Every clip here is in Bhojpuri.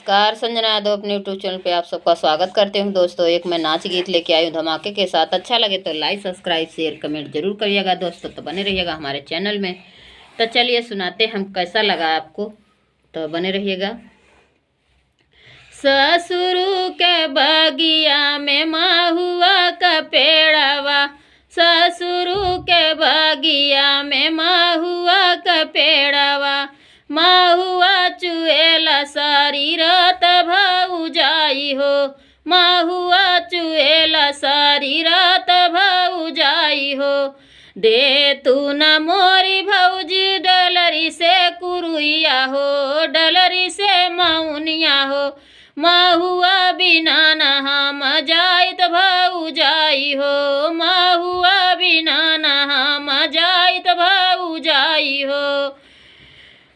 नमस्कार, संजना यादव अपने यूट्यूब चैनल पे आप सबका स्वागत करते हूँ। दोस्तों, एक मैं नाच गीत लेके आई हूँ धमाके के साथ। अच्छा लगे तो लाइक, सब्सक्राइब, शेयर, कमेंट जरूर करिएगा दोस्तों। तो बने रहिएगा हमारे चैनल में। तो चलिए सुनाते हम, कैसा लगा आपको, तो बने रहिएगा। ससुरु के बगिया में महुआ का पेड़वा, ससुरु के बगिया में महुआ का पेड़वा, महुआ चुएला सारी रात भौजाई हो, महुआ चुएला सारी रात भौजाई हो। दे तू न मोरी भौजी डलरी से कुरुइया हो, डलरी से मौनिया हो, महुआ बिना न हम जाइत भौजाई हो, महुआ बिना न हम जाइत भौजाई हो,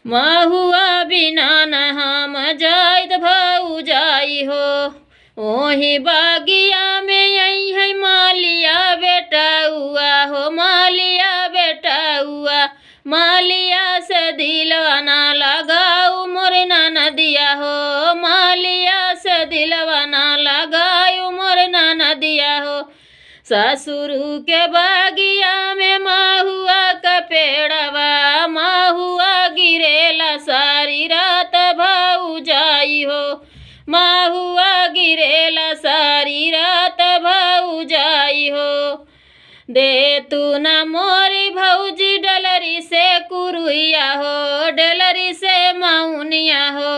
महुआ बिना न हम जाइत भौजाई हो। ओही बागिया में आई है मालिया बेटा हुआ हो, मालिया बेटा हुआ, मालिया से दिलवा ना लगाऊ मोर नदिया हो, मालिया से दिलवा ना लगाऊ मोर नदिया हो। ससुरु के बागिया में महुआ का पेड़वा, महुआ गिरेला सारी रात भौजाई हो, महुआ गिरेला सारी रात भौजाई हो। दे तू न मोरी भौजी डलरी से कुरुइया हो, डलरी से मौनिया हो,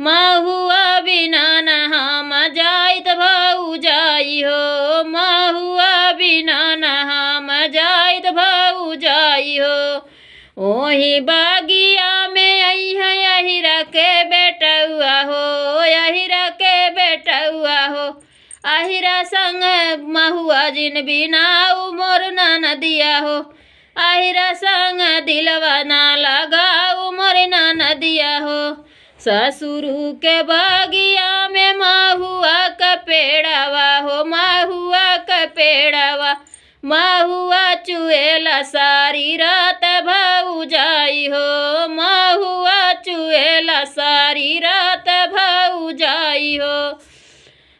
महुआ बिना न हम जाइत भौजाई हो, महुआ बिना न हम जाइत भौजाई हो। ओही बागिया में आई है अहिरा के बेटुआ हो, अहिरा के बेटुआ हो, अहिरा संग महुआ जिन बिना मोर नदिया हो, अहिरा संग दिलवा ना लगाऊ मोर नदिया हो। ससुरु के बागिया में महुआ का पेड़वा हो, महुआ का पेड़वा, महुआ चुएला सारी रात भौजाई हो, महुआ चुएला सारी रात भौजाई हो,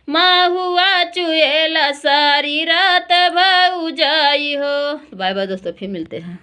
महुआ चुएला सारी रात भौजाई हो। बाय बाय दोस्तों, फिर मिलते हैं।